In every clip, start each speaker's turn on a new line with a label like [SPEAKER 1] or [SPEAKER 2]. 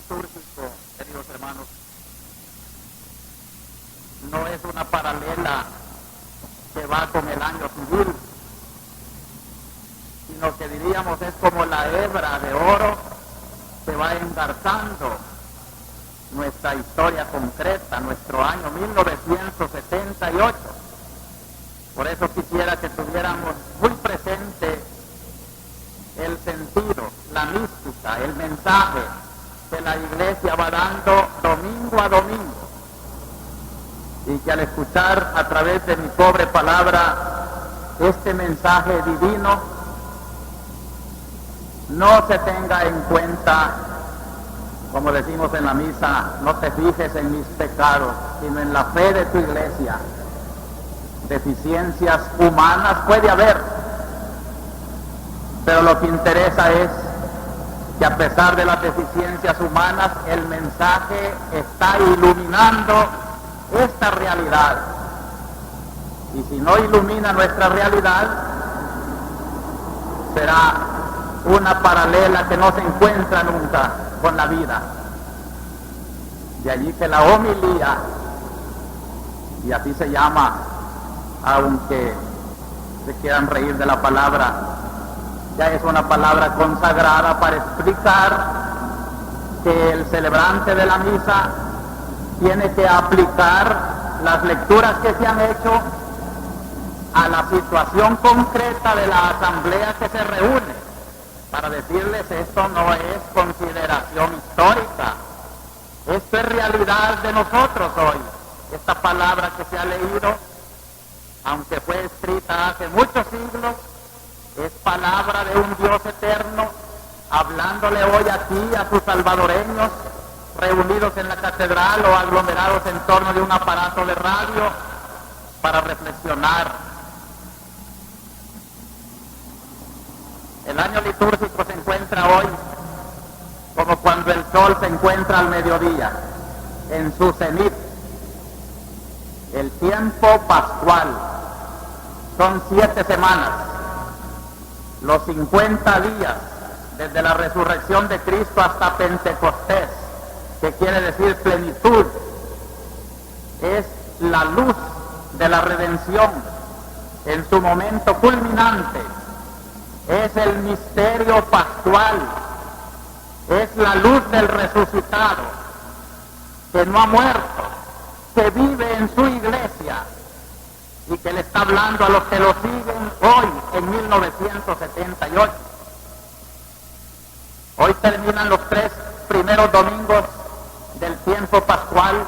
[SPEAKER 1] litúrgico, queridos hermanos, no es una paralela que va con el año civil, sino que diríamos es como la hebra de oro que va engarzando nuestra historia concreta, nuestro año 1978. Por eso quisiera que tuviéramos muy presente el sentido, la mística, el mensaje que la Iglesia va dando domingo a domingo, y que al escuchar a través de mi pobre palabra este mensaje divino no se tenga en cuenta, como decimos en la misa, no te fijes en mis pecados, sino en la fe de tu Iglesia. Deficiencias humanas puede haber, pero lo que interesa es que a pesar de las deficiencias humanas, el mensaje está iluminando esta realidad. Y si no ilumina nuestra realidad, será una paralela que no se encuentra nunca con la vida. De allí que la homilía, y así se llama, aunque se quieran reír de la palabra, ya es una palabra consagrada para explicar que el celebrante de la misa tiene que aplicar las lecturas que se han hecho a la situación concreta de la asamblea que se reúne, para decirles esto no es consideración histórica, esto es realidad de nosotros hoy. Esta palabra que se ha leído, aunque fue escrita hace muchos siglos, es palabra de un Dios eterno, hablándole hoy aquí a sus salvadoreños, reunidos en la catedral o aglomerados en torno de un aparato de radio, para reflexionar. El año litúrgico se encuentra hoy como cuando el sol se encuentra al mediodía, en su cenit. El tiempo pascual son 7 semanas, los 50 días desde la resurrección de Cristo hasta Pentecostés, que quiere decir plenitud, es la luz de la redención en su momento culminante, es el misterio pascual, es la luz del resucitado, que no ha muerto, que vive en su iglesia y que le está hablando a los que lo siguen hoy en 1978. Hoy terminan los 3 primeros domingos del tiempo pascual,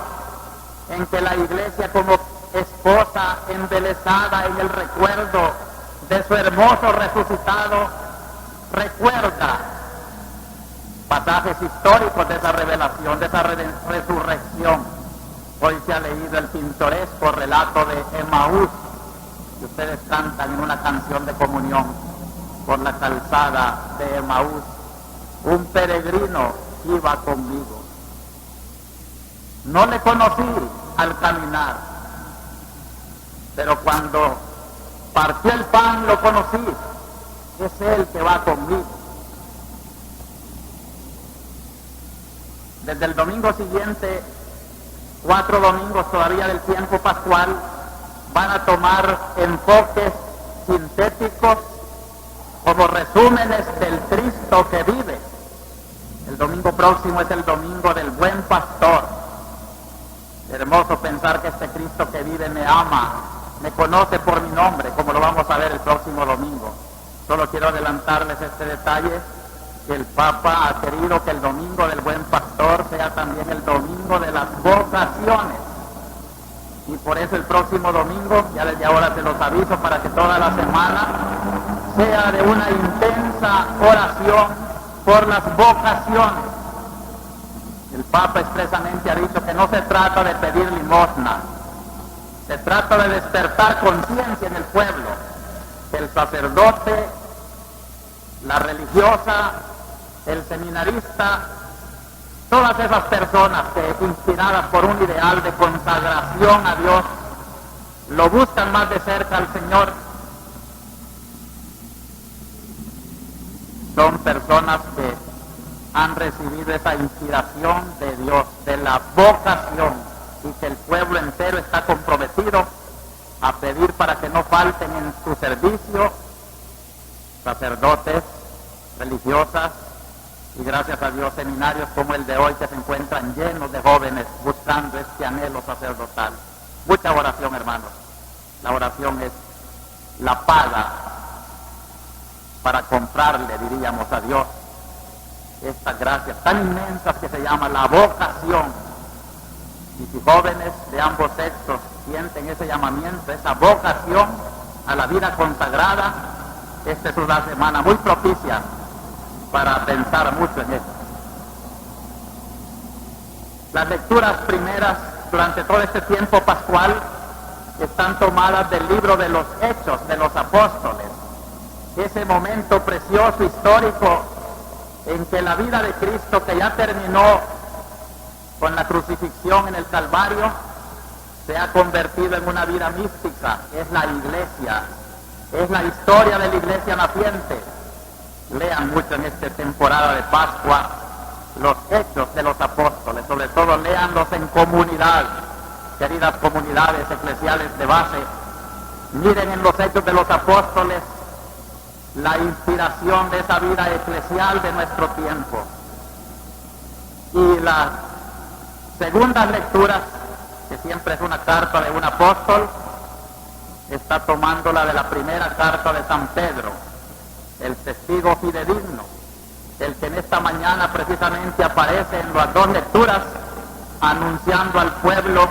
[SPEAKER 1] en que la iglesia, como esposa embelesada en el recuerdo de su hermoso resucitado, recuerda pasajes históricos de esa revelación, de esa resurrección. Hoy se ha leído el pintoresco relato de Emaús, que ustedes cantan en una canción de comunión, por la calzada de Emaús. Un peregrino iba conmigo. No le conocí al caminar, pero cuando partió el pan lo conocí. Es él que va conmigo. Desde el domingo siguiente, 4 domingos todavía del tiempo pascual, van a tomar enfoques sintéticos como resúmenes del Cristo que vive. El domingo próximo es el domingo del buen pastor. Hermoso pensar que este Cristo que vive me ama, me conoce por mi nombre, como lo vamos a ver el próximo domingo. Solo quiero adelantarles este detalle, que el Papa ha querido que el domingo del buen pastor sea también el domingo de las vocaciones. Y por eso el próximo domingo, ya desde ahora se los aviso, para que toda la semana sea de una intensa oración por las vocaciones. El Papa expresamente ha dicho que no se trata de pedir limosna, se trata de despertar conciencia en el pueblo, que el sacerdote, la religiosa, el seminarista, todas esas personas que, inspiradas por un ideal de consagración a Dios, lo buscan más de cerca al Señor, son personas que han recibido esa inspiración de Dios, de la vocación, y que el pueblo entero está comprometido a pedir para que no falten en su servicio sacerdotes, religiosas, y gracias a Dios seminarios como el de hoy que se encuentran llenos de jóvenes buscando este anhelo sacerdotal. Mucha oración, hermanos. La oración es la paga para comprarle, diríamos, a Dios estas gracias tan inmensas que se llama la vocación. Y si jóvenes de ambos sexos sienten ese llamamiento, esa vocación a la vida consagrada, esta es una semana muy propicia para pensar mucho en esto. Las lecturas primeras durante todo este tiempo pascual están tomadas del libro de los Hechos de los Apóstoles, ese momento precioso, histórico, en que la vida de Cristo, que ya terminó con la crucifixión en el Calvario, se ha convertido en una vida mística. Es la iglesia, es la historia de la iglesia naciente. Lean mucho en esta temporada de Pascua los Hechos de los Apóstoles, sobre todo léanlos en comunidad, queridas comunidades eclesiales de base. Miren en los Hechos de los Apóstoles la inspiración de esa vida eclesial de nuestro tiempo. Y las segundas lecturas, que siempre es una carta de un apóstol, está tomándola de la primera carta de San Pedro, el testigo fidedigno, el que en esta mañana precisamente aparece en las dos lecturas anunciando al pueblo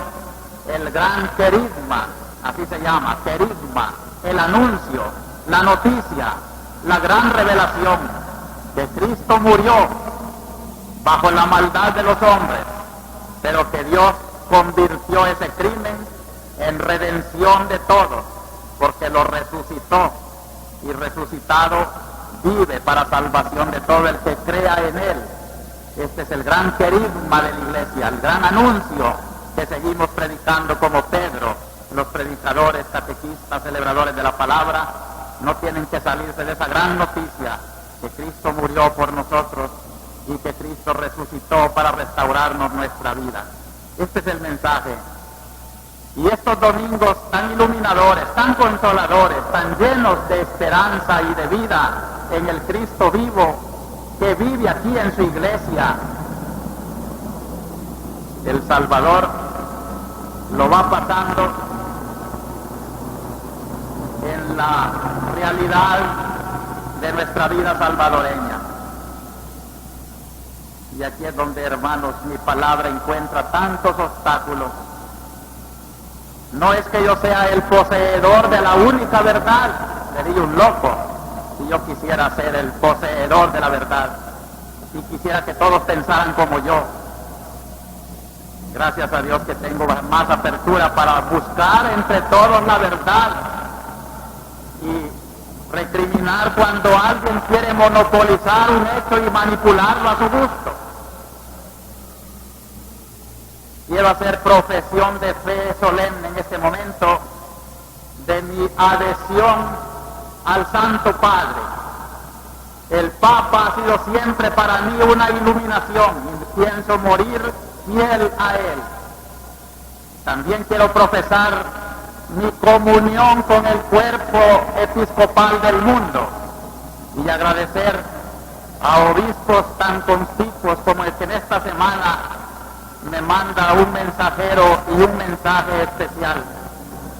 [SPEAKER 1] el gran querigma, así se llama, querigma, el anuncio, la noticia, la gran revelación, que Cristo murió bajo la maldad de los hombres, pero que Dios convirtió ese crimen en redención de todos, porque lo resucitó, y resucitado vive para salvación de todo el que crea en él. Este es el gran querigma de la iglesia, el gran anuncio que seguimos predicando como Pedro. Los predicadores, catequistas, celebradores de la palabra no tienen que salirse de esa gran noticia, que Cristo murió por nosotros y que Cristo resucitó para restaurarnos nuestra vida. Este es el mensaje. Y estos domingos tan iluminadores, tan consoladores, tan llenos de esperanza y de vida en el Cristo vivo que vive aquí en su iglesia, el Salvador lo va pasando en la realidad de nuestra vida salvadoreña. Y aquí es donde, hermanos, mi palabra encuentra tantos obstáculos. No es que yo sea el poseedor de la única verdad, sería un loco si yo quisiera ser el poseedor de la verdad, si quisiera que todos pensaran como yo. Gracias a Dios que tengo más apertura para buscar entre todos la verdad y recriminar cuando alguien quiere monopolizar un hecho y manipularlo a su gusto. Quiero hacer profesión de fe solemne en este momento de mi adhesión al Santo Padre. El Papa ha sido siempre para mí una iluminación y pienso morir fiel a él. También quiero profesar mi comunión con el cuerpo episcopal del mundo y agradecer a obispos tan conspicuos como el que en esta semana me manda un mensajero y un mensaje especial,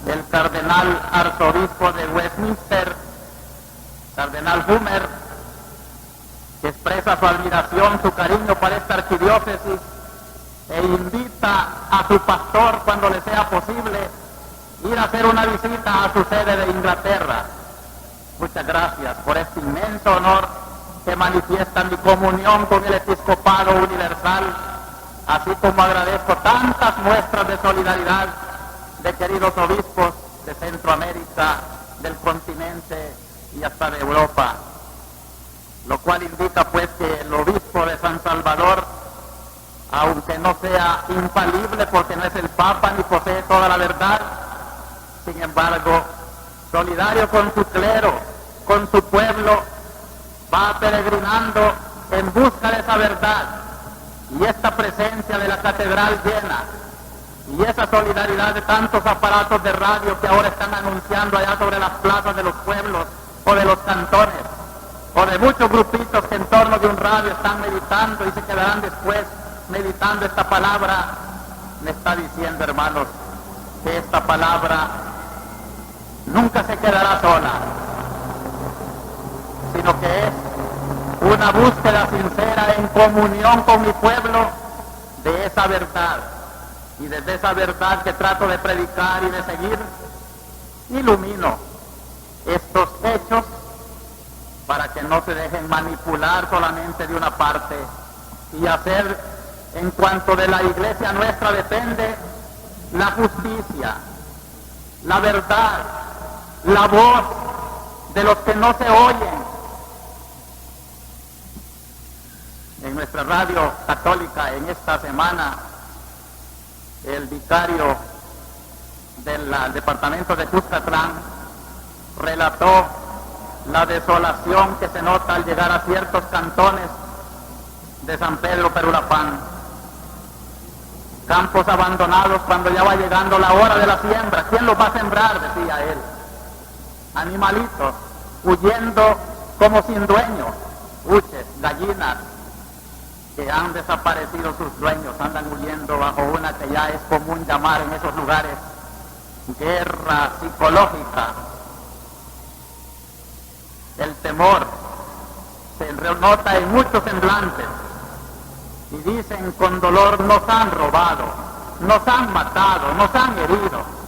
[SPEAKER 1] el cardenal arzobispo de Westminster, cardenal Hummer, que expresa su admiración, su cariño para esta arquidiócesis e invita a su pastor, cuando le sea posible, ir a hacer una visita a su sede de Inglaterra. Muchas gracias por este inmenso honor que manifiesta mi comunión con el episcopado universal, así como agradezco tantas muestras de solidaridad de queridos obispos de Centroamérica, del continente y hasta de Europa, lo cual indica pues que el obispo de San Salvador, aunque no sea infalible porque no es el Papa ni posee toda la verdad, sin embargo, solidario con su clero, con su pueblo, va peregrinando en busca de esa verdad, y esta presencia de la catedral llena, y esa solidaridad de tantos aparatos de radio que ahora están anunciando allá sobre las plazas de los pueblos o de los cantones, o de muchos grupitos que en torno de un radio están meditando y se quedarán después meditando esta palabra, me está diciendo, hermanos, que esta palabra nunca se quedará sola, sino que es una búsqueda sincera en comunión con mi pueblo de esa verdad. Y desde esa verdad que trato de predicar y de seguir, ilumino estos hechos para que no se dejen manipular solamente de una parte y hacer, en cuanto de la iglesia nuestra depende, la justicia, la verdad, la voz de los que no se oyen. En nuestra radio católica en esta semana, el vicario del departamento de Cuscatlán relató la desolación que se nota al llegar a ciertos cantones de San Pedro Perulapán. Campos abandonados cuando ya va llegando la hora de la siembra. ¿Quién los va a sembrar?, decía él. Animalitos huyendo como sin dueños, buches, gallinas, que han desaparecido sus dueños, andan huyendo bajo una que ya es común llamar en esos lugares guerra psicológica. El temor se nota en muchos semblantes y dicen con dolor: nos han robado, nos han matado, nos han herido.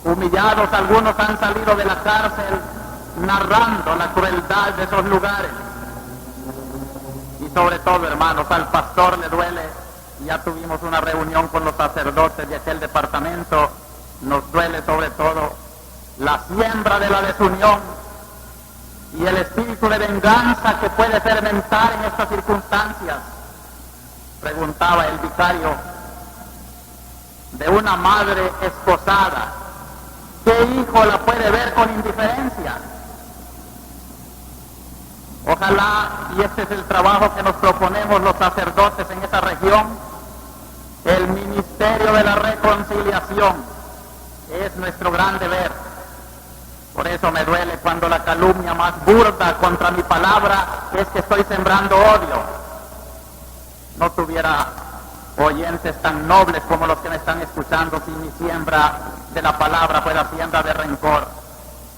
[SPEAKER 1] Humillados, algunos han salido de la cárcel narrando la crueldad de esos lugares. Y sobre todo, hermanos, al pastor le duele, y ya tuvimos una reunión con los sacerdotes de aquel departamento, nos duele sobre todo la siembra de la desunión y el espíritu de venganza que puede fermentar en estas circunstancias. Preguntaba el vicario de una madre esposada: ¿qué hijo la puede ver con indiferencia? Ojalá, y este es el trabajo que nos proponemos los sacerdotes en esta región, el ministerio de la reconciliación es nuestro gran deber. Por eso me duele cuando la calumnia más burda contra mi palabra es que estoy sembrando odio. No tuviera oyentes tan nobles como los que me están escuchando si mi siembra de la palabra fuera siembra de rencor.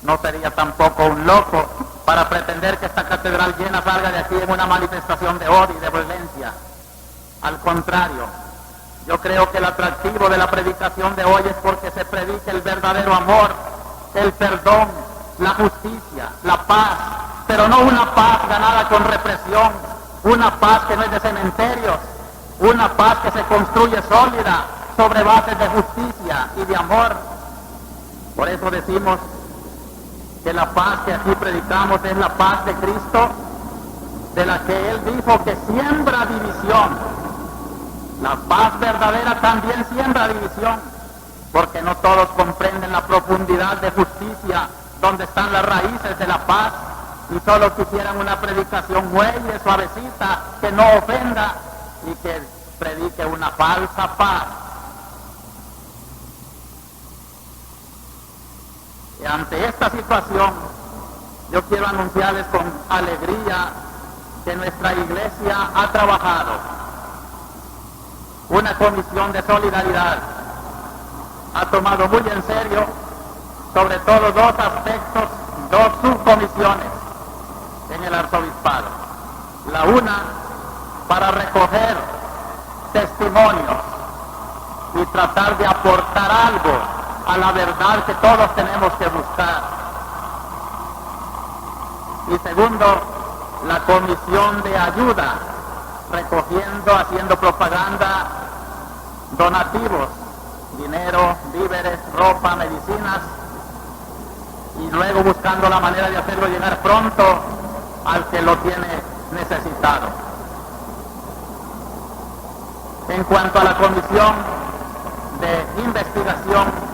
[SPEAKER 1] No sería tampoco un loco para pretender que esta catedral llena salga de aquí en una manifestación de odio y de violencia. Al contrario, yo creo que el atractivo de la predicación de hoy es porque se predica el verdadero amor, el perdón, la justicia, la paz, pero no una paz ganada con represión, una paz que no es de cementerios, una paz que se construye sólida sobre bases de justicia y de amor. Por eso decimos que la paz que aquí predicamos es la paz de Cristo, de la que Él dijo que siembra división. La paz verdadera también siembra división, porque no todos comprenden la profundidad de justicia donde están las raíces de la paz, y solo quisieran una predicación muelle, suavecita, que no ofenda y que predique una falsa paz. Y ante esta situación, yo quiero anunciarles con alegría que nuestra iglesia ha trabajado una comisión de solidaridad, ha tomado muy en serio sobre todo dos aspectos, dos subcomisiones en el arzobispado. La una para recoger testimonios y tratar de aportar algo a la verdad que todos tenemos que buscar. Y segundo, la comisión de ayuda, recogiendo, haciendo propaganda, donativos, dinero, víveres, ropa, medicinas, y luego buscando la manera de hacerlo llegar pronto al que lo tiene necesitado. En cuanto a la comisión de investigación,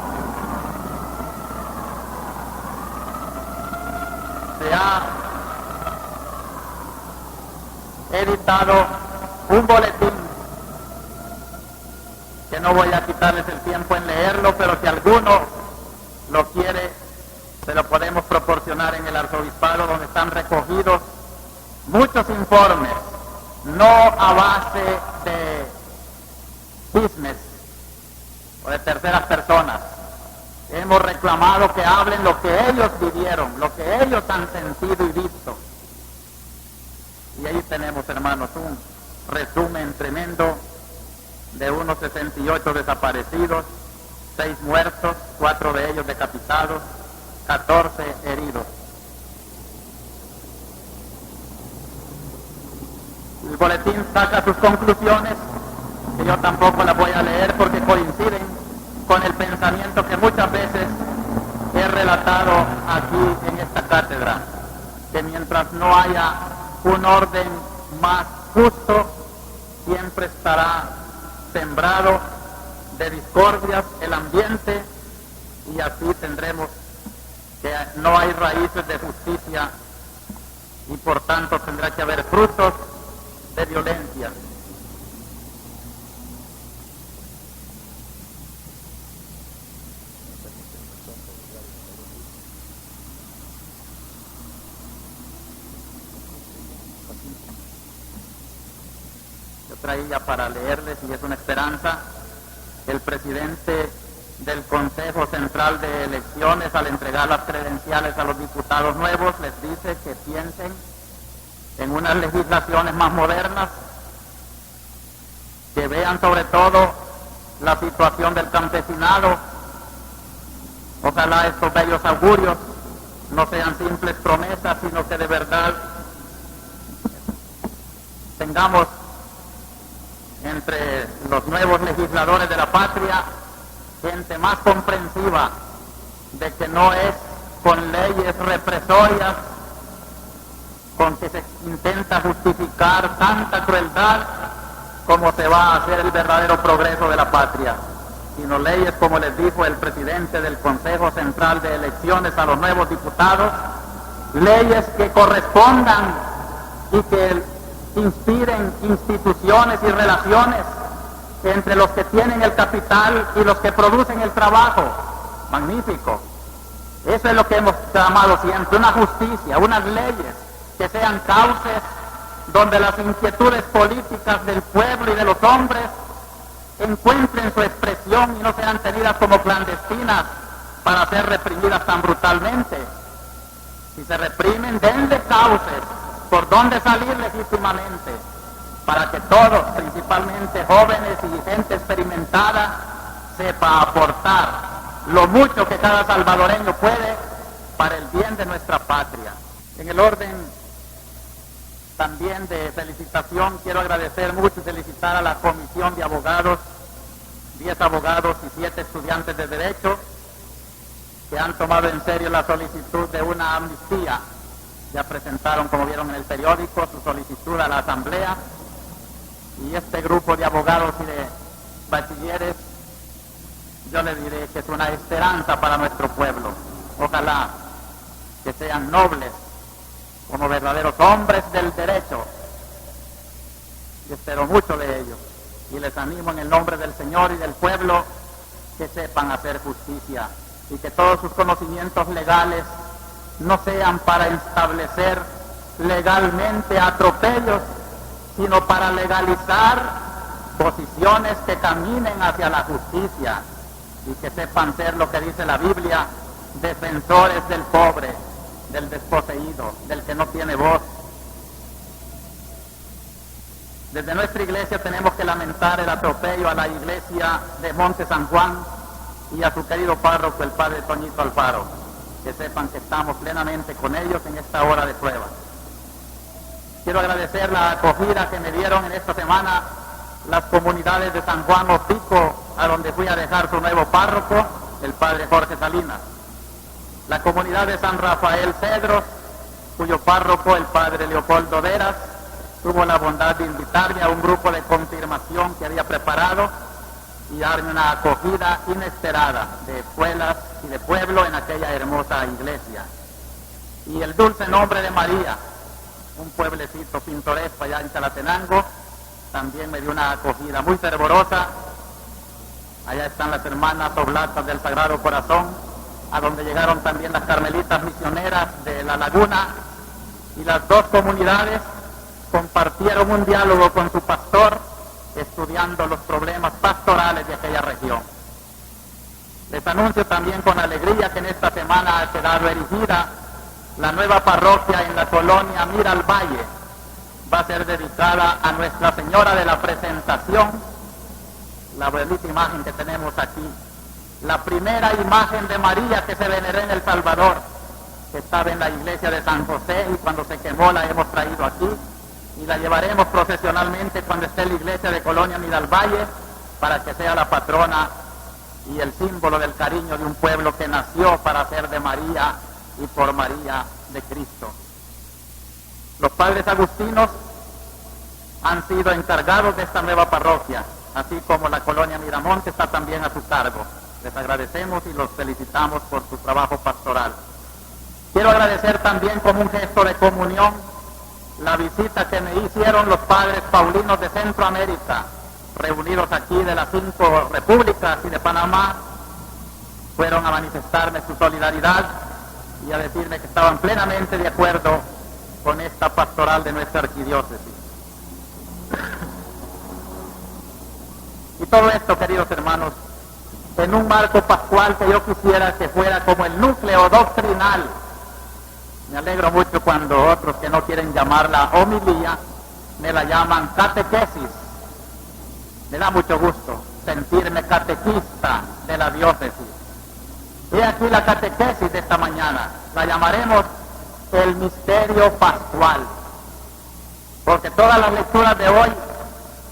[SPEAKER 1] he editado un boletín que no voy a quitarles el tiempo en leerlo, pero si alguno lo quiere, se lo podemos proporcionar en el arzobispado, donde están recogidos muchos informes, no a base de business o de terceras personas. Hemos reclamado que hablen lo que ellos vivieron, lo que ellos han sentido y visto. Y ahí tenemos, hermanos, un resumen tremendo de unos 68 desaparecidos, 6 muertos, 4 de ellos decapitados, 14 heridos. El boletín saca sus conclusiones, que yo tampoco las voy a leer porque coinciden con el pensamiento que muchas veces he relatado aquí en esta cátedra, que mientras no haya un orden más justo, siempre estará sembrado de discordias el ambiente, y así tendremos que no hay raíces de justicia y por tanto tendrá que haber frutos de violencia. Yo traía para leerles, y es una esperanza, el presidente del Consejo Central de Elecciones, al entregar las credenciales a los diputados nuevos, les dice que piensen en unas legislaciones más modernas, que vean sobre todo la situación del campesinado. Ojalá estos bellos augurios no sean simples promesas, sino que de verdad tengamos entre los nuevos legisladores de la patria gente más comprensiva de que no es con leyes represorias con que se intenta justificar tanta crueldad como se va a hacer el verdadero progreso de la patria, sino leyes, como les dijo el presidente del Consejo Central de Elecciones a los nuevos diputados, leyes que correspondan y que inspiren instituciones y relaciones entre los que tienen el capital y los que producen el trabajo. Magnífico. Eso es lo que hemos clamado siempre, una justicia, unas leyes que sean cauces donde las inquietudes políticas del pueblo y de los hombres encuentren su expresión y no sean tenidas como clandestinas para ser reprimidas tan brutalmente. Si se reprimen, denle cauces por donde salir legítimamente, para que todos, principalmente jóvenes y gente experimentada, sepa aportar lo mucho que cada salvadoreño puede para el bien de nuestra patria. En el orden también de felicitación, quiero agradecer mucho y felicitar a la comisión de abogados, 10 abogados y 7 estudiantes de Derecho, que han tomado en serio la solicitud de una amnistía. Ya presentaron, como vieron en el periódico, su solicitud a la Asamblea, y este grupo de abogados y de bachilleres, yo le diré que es una esperanza para nuestro pueblo. Ojalá que sean nobles como verdaderos hombres del derecho, y espero mucho de ellos, y les animo en el nombre del Señor y del pueblo que sepan hacer justicia y que todos sus conocimientos legales no sean para establecer legalmente atropellos, sino para legalizar posiciones que caminen hacia la justicia, y que sepan ser, lo que dice la Biblia, defensores del pobre, del desposeído, del que no tiene voz. Desde nuestra iglesia tenemos que lamentar el atropello a la iglesia de Monte San Juan y a su querido párroco, el padre Toñito Alfaro. Que sepan que estamos plenamente con ellos en esta hora de prueba. Quiero agradecer la acogida que me dieron en esta semana las comunidades de San Juan Opico, a donde fui a dejar su nuevo párroco, el padre Jorge Salinas. La comunidad de San Rafael Cedros, cuyo párroco, el padre Leopoldo Veras, tuvo la bondad de invitarme a un grupo de confirmación que había preparado y darme una acogida inesperada de escuelas y de pueblo en aquella hermosa iglesia. Y el dulce nombre de María, un pueblecito pintoresco allá en Chalatenango. También me dio una acogida muy fervorosa. Allá están las hermanas oblatas del Sagrado Corazón, a donde llegaron también las carmelitas misioneras de La Laguna, y las dos comunidades compartieron un diálogo con su pastor, estudiando los problemas pastorales de aquella región. Les anuncio también con alegría que en esta semana ha quedado erigida la nueva parroquia en la colonia Mira al Valle. Va a ser dedicada a Nuestra Señora de la Presentación, la bonita imagen que tenemos aquí, la primera imagen de María que se veneró en El Salvador, que estaba en la iglesia de San José, y cuando se quemó la hemos traído aquí, y la llevaremos procesionalmente cuando esté en la iglesia de Colonia Miralvalle, para que sea la patrona y el símbolo del cariño de un pueblo que nació para ser de María y por María de Cristo. Los padres agustinos han sido encargados de esta nueva parroquia, así como la colonia Miramonte está también a su cargo. Les agradecemos y los felicitamos por su trabajo pastoral. Quiero agradecer también como un gesto de comunión la visita que me hicieron los padres paulinos de Centroamérica, reunidos aquí de las 5 repúblicas y de Panamá. Fueron a manifestarme su solidaridad y a decirme que estaban plenamente de acuerdo con esta pastoral de nuestra arquidiócesis. Y todo esto, queridos hermanos, en un marco pascual que yo quisiera que fuera como el núcleo doctrinal. Me alegro mucho cuando otros que no quieren llamarla homilía, me la llaman catequesis. Me da mucho gusto sentirme catequista de la diócesis. He aquí la catequesis de esta mañana. La llamaremos el misterio pascual, porque todas las lecturas de hoy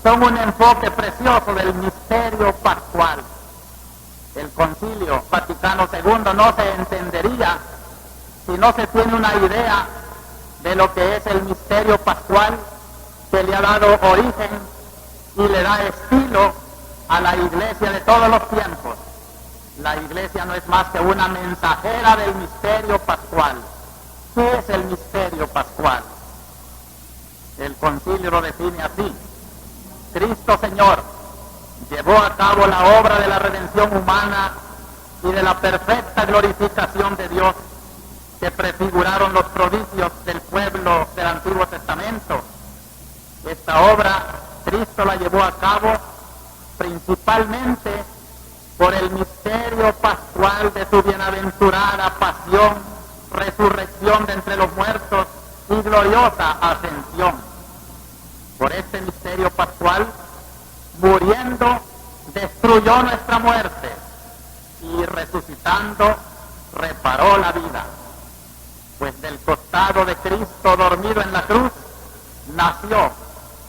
[SPEAKER 1] son un enfoque precioso del misterio pascual. El Concilio Vaticano II no se entendería si no se tiene una idea de lo que es el misterio pascual, que le ha dado origen y le da estilo a la iglesia de todos los tiempos. La iglesia no es más que una mensajera del misterio pascual. ¿Qué es el misterio pascual? El concilio lo define así: Cristo Señor llevó a cabo la obra de la redención humana y de la perfecta glorificación de Dios, que prefiguraron los prodigios del pueblo del Antiguo Testamento. Esta obra Cristo la llevó a cabo principalmente por el misterio pascual de su bienaventurada pasión, resurrección de entre los muertos y gloriosa ascensión. Por este misterio pascual, muriendo, destruyó nuestra muerte, y resucitando, reparó la vida. Pues del costado de Cristo dormido en la cruz, nació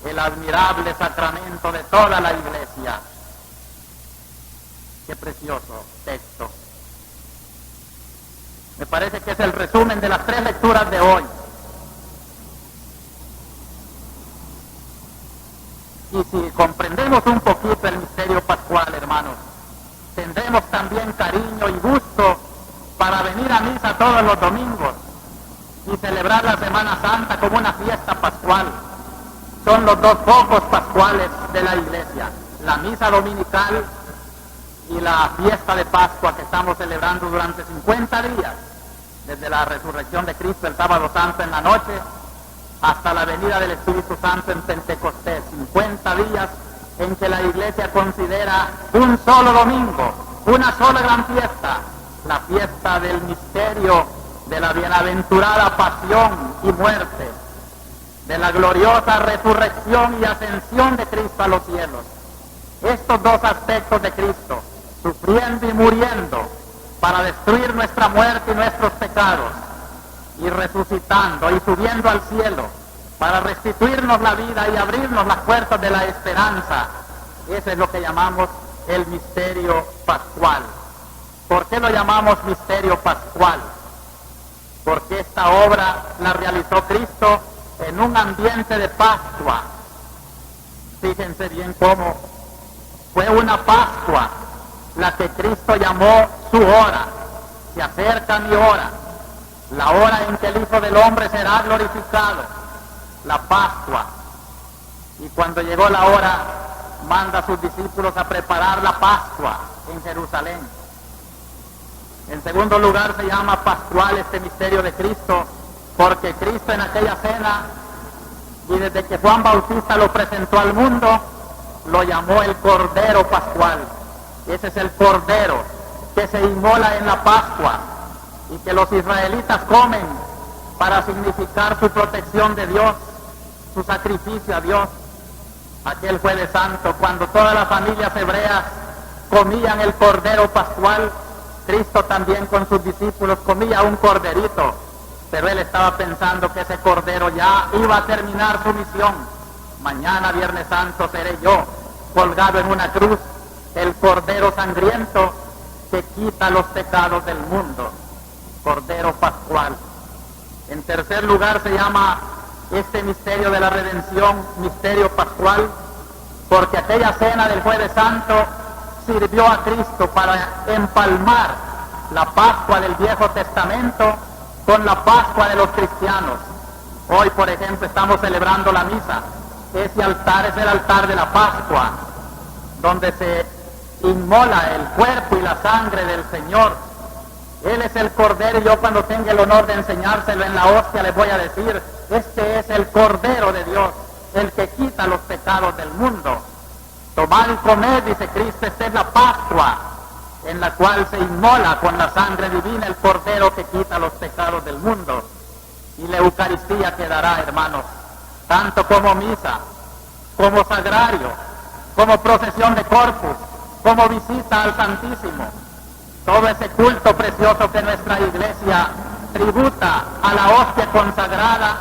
[SPEAKER 1] el admirable sacramento de toda la iglesia. Qué precioso texto. Me parece que es el resumen de las 3 lecturas de hoy. Y si comprendemos un poquito el misterio pascual, hermanos, tendremos también cariño y gusto para venir a misa todos los domingos y celebrar la Semana Santa como una fiesta pascual. Son los 2 focos pascuales de la iglesia: la misa dominical y la fiesta de Pascua, que estamos celebrando durante 50 días, desde la resurrección de Cristo el sábado santo en la noche hasta la venida del Espíritu Santo en Pentecostés. 50 días en que la iglesia considera un solo domingo, una sola gran fiesta, la fiesta del misterio de la bienaventurada pasión y muerte, de la gloriosa resurrección y ascensión de Cristo a los cielos. Estos 2 aspectos de Cristo, sufriendo y muriendo para destruir nuestra muerte y nuestros pecados, y resucitando y subiendo al cielo para restituirnos la vida y abrirnos las puertas de la esperanza. Eso es lo que llamamos el misterio pascual. ¿Por qué lo llamamos misterio pascual? Porque esta obra la realizó Cristo en un ambiente de Pascua. Fíjense bien cómo fue una Pascua la que Cristo llamó su hora. Se acerca mi hora, la hora en que el Hijo del Hombre será glorificado. la Pascua. Y cuando llegó la hora, manda a sus discípulos a preparar la Pascua en Jerusalén. En segundo lugar, se llama pascual este misterio de Cristo, porque Cristo en aquella cena, y desde que Juan Bautista lo presentó al mundo, lo llamó el Cordero Pascual. Ese es el Cordero que se inmola en la Pascua y que los israelitas comen para significar su protección de Dios, su sacrificio a Dios. Aquel Jueves Santo, cuando todas las familias hebreas comían el Cordero Pascual, Cristo también con sus discípulos comía un corderito, pero él estaba pensando que ese cordero ya iba a terminar su misión. Mañana, Viernes Santo, seré yo, colgado en una cruz, el cordero sangriento que quita los pecados del mundo, Cordero Pascual. En tercer lugar, se llama este misterio de la redención misterio pascual, porque aquella cena del Jueves Santo sirvió a Cristo para empalmar la Pascua del Viejo Testamento con la Pascua de los cristianos. Hoy, por ejemplo, estamos celebrando la misa. Ese altar es el altar de la Pascua, donde se inmola el cuerpo y la sangre del Señor. Él es el Cordero, y yo cuando tenga el honor de enseñárselo en la hostia les voy a decir, este es el Cordero de Dios, el que quita los pecados del mundo. Tomad y comed, dice Cristo, esta es la Pascua, en la cual se inmola con la sangre divina el Cordero que quita los pecados del mundo. Y la Eucaristía quedará, hermanos, tanto como misa, como sagrario, como procesión de corpus, como visita al Santísimo. Todo ese culto precioso que nuestra Iglesia tributa a la hostia consagrada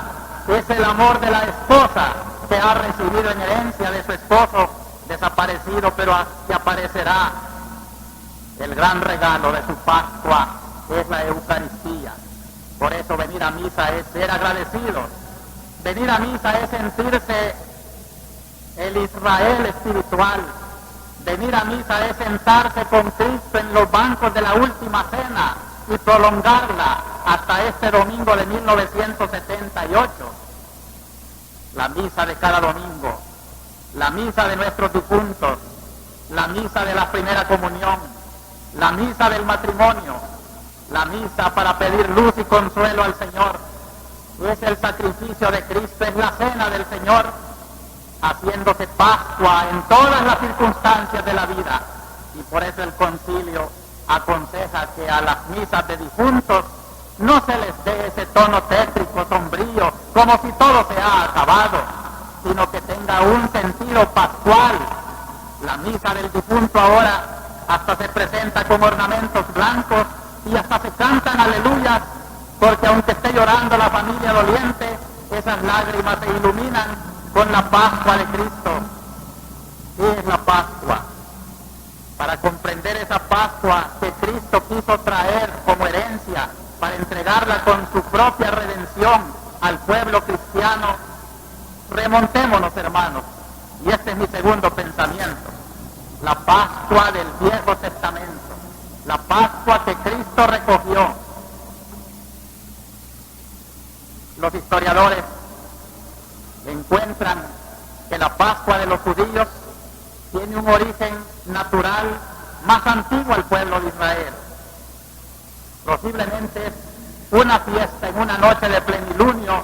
[SPEAKER 1] es el amor de la esposa que ha recibido en herencia de su esposo desaparecido, pero que aparecerá. El gran regalo de su Pascua es la Eucaristía. Por eso venir a misa es ser agradecidos. Venir a misa es sentirse el Israel espiritual. Venir a misa es sentarse con Cristo en los bancos de la última cena y prolongarla hasta este domingo de 1978. La misa de cada domingo, la misa de nuestros difuntos, la misa de la primera comunión, la misa del matrimonio, la misa para pedir luz y consuelo al Señor. Es el sacrificio de Cristo, es la cena del Señor, haciéndose Pascua en todas las circunstancias de la vida. Y por eso el concilio aconseja que a las misas de difuntos no se les dé ese tono tétrico, sombrío, como si todo se ha acabado, sino que tenga un sentido pascual. La misa del difunto ahora hasta se presenta con ornamentos blancos y hasta se cantan aleluyas, porque aunque esté llorando la familia doliente, esas lágrimas se iluminan con la Pascua de Cristo. ¿Qué es la Pascua? Para comprender esa Pascua que Cristo quiso traer como herencia, para entregarla con su propia redención al pueblo cristiano, remontémonos, hermanos, y este es mi segundo pensamiento, la Pascua del Viejo Testamento, la Pascua que Cristo recogió. Los historiadores encuentran que la Pascua de los judíos tiene un origen natural más antiguo al pueblo de Israel. Posiblemente es una fiesta en una noche de plenilunio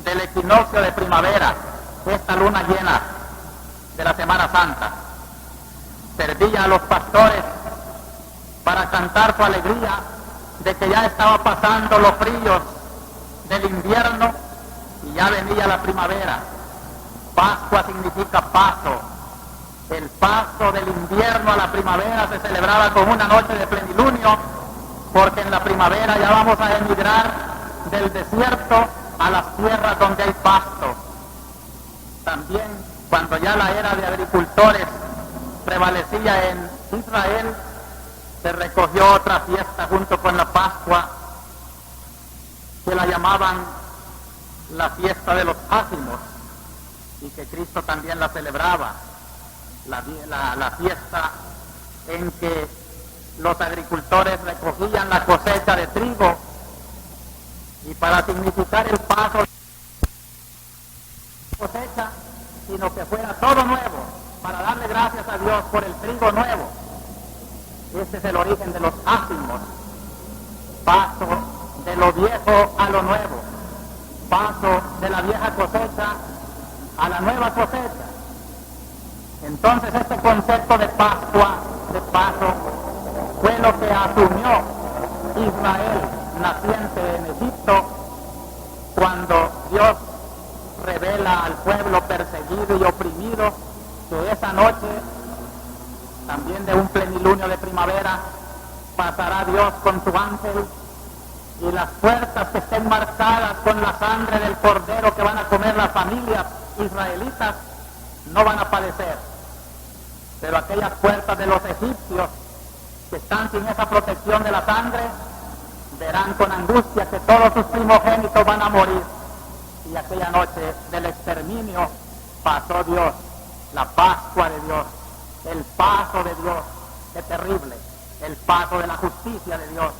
[SPEAKER 1] del equinoccio de primavera, esta luna llena de la Semana Santa. Servía a los pastores para cantar su alegría de que ya estaba pasando los fríos del invierno y ya venía la primavera. Pascua significa paso. El paso del invierno a la primavera se celebraba con una noche de plenilunio, porque en la primavera ya vamos a emigrar del desierto a las tierras donde hay pasto. También cuando ya la era de agricultores prevalecía en Israel, se recogió otra fiesta junto con la Pascua, que la llamaban la fiesta de los ázimos, y que Cristo también la celebraba, la fiesta en que los agricultores recogían la cosecha de trigo, y para significar el paso cosecha, sino que fuera todo nuevo, para darle gracias a Dios por el trigo nuevo. Este es el origen de los ázimos, paso de lo viejo a lo nuevo, paso de la vieja cosecha a la nueva cosecha. Entonces este concepto de Pascua, de paso, fue lo que asumió Israel, naciente en Egipto, cuando Dios revela al pueblo perseguido y oprimido que esa noche, también de un plenilunio de primavera, pasará Dios con su ángel y las puertas que estén marcadas con la sangre del cordero que van a comer las familias israelitas no van a padecer, pero aquellas puertas de los egipcios que están sin esa protección de la sangre verán con angustia que todos sus primogénitos van a morir. Y aquella noche del exterminio pasó Dios, la Pascua de Dios, el paso de Dios, qué terrible, el paso de la justicia de Dios,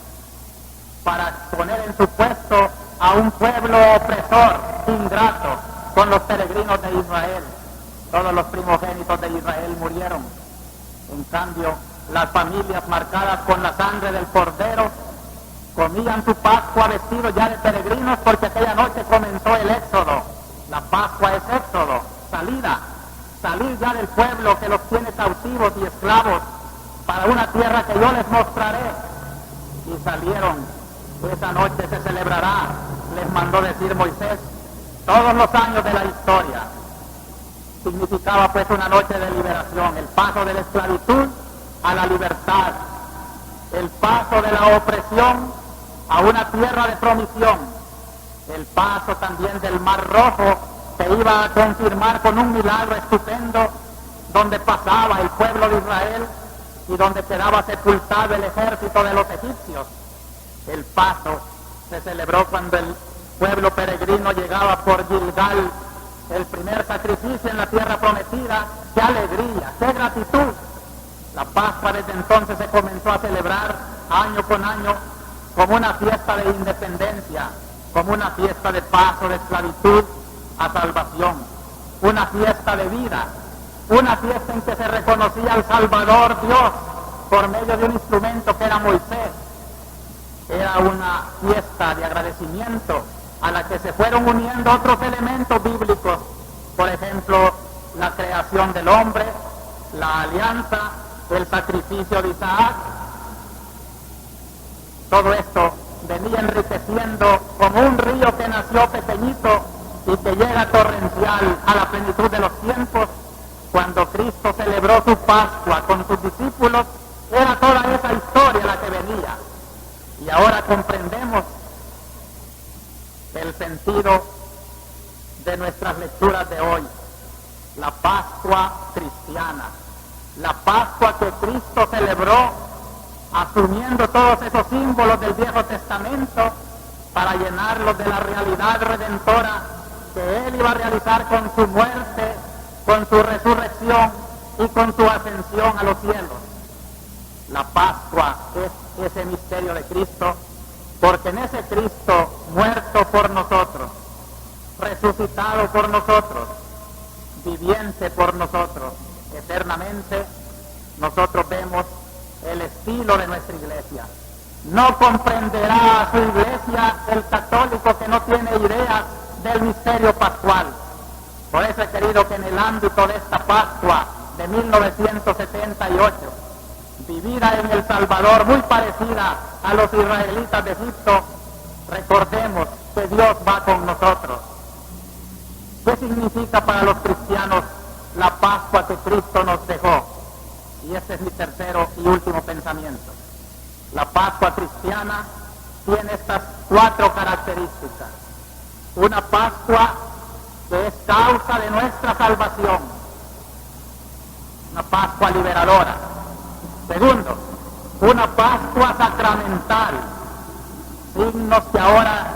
[SPEAKER 1] para poner en su puesto a un pueblo opresor, ingrato, con los peregrinos de Israel. Todos los primogénitos de Israel murieron. En cambio, las familias marcadas con la sangre del cordero comían su Pascua vestidos ya de peregrinos, porque aquella noche comenzó el éxodo. La Pascua es éxodo, salida, salir ya del pueblo que los tiene cautivos y esclavos para una tierra que yo les mostraré. Y salieron. Esa noche se celebrará, les mandó decir Moisés, todos los años de la historia. Significaba pues una noche de liberación, el paso de la esclavitud a la libertad, el paso de la opresión a una tierra de promisión, el paso también del Mar Rojo, que iba a confirmar con un milagro estupendo, donde pasaba el pueblo de Israel y donde quedaba sepultado el ejército de los egipcios. El paso se celebró cuando el pueblo peregrino llegaba por Gilgal, el primer sacrificio en la tierra prometida. ¡Qué alegría, qué gratitud! La Pascua desde entonces se comenzó a celebrar año con año como una fiesta de independencia, como una fiesta de paso de esclavitud a salvación, una fiesta de vida, una fiesta en que se reconocía al Salvador Dios por medio de un instrumento que era Moisés. Era una fiesta de agradecimiento a la que se fueron uniendo otros elementos bíblicos, por ejemplo, la creación del hombre, la alianza, el sacrificio de Isaac. Todo esto venía enriqueciendo como un río que nació pequeñito y que llega torrencial a la plenitud de los tiempos. Cuando Cristo celebró su Pascua con sus discípulos, era toda esa historia la que venía. Y ahora comprendemos el sentido de nuestras lecturas de hoy. La Pascua cristiana, la Pascua que Cristo celebró asumiendo todos esos símbolos del Viejo Testamento para llenarlos de la realidad redentora que Él iba a realizar con su muerte, con su resurrección y con su ascensión a los cielos. La Pascua es ese misterio de Cristo, porque en ese Cristo muerto por nosotros, resucitado por nosotros, viviente por nosotros, eternamente, nosotros vemos el estilo de nuestra iglesia. No comprenderá a su iglesia el católico que no tiene idea del misterio pascual. Por eso he querido que en el ámbito de esta Pascua de 1978, vivida en El Salvador, muy parecida a los israelitas de Egipto, recordemos que Dios va con nosotros. ¿Qué significa para los cristianos la Pascua que Cristo nos dejó? Y este es mi tercero y último pensamiento. La Pascua cristiana tiene estas 4 características. Una Pascua que es causa de nuestra salvación, una Pascua liberadora. Segundo, una Pascua sacramental, signos que ahora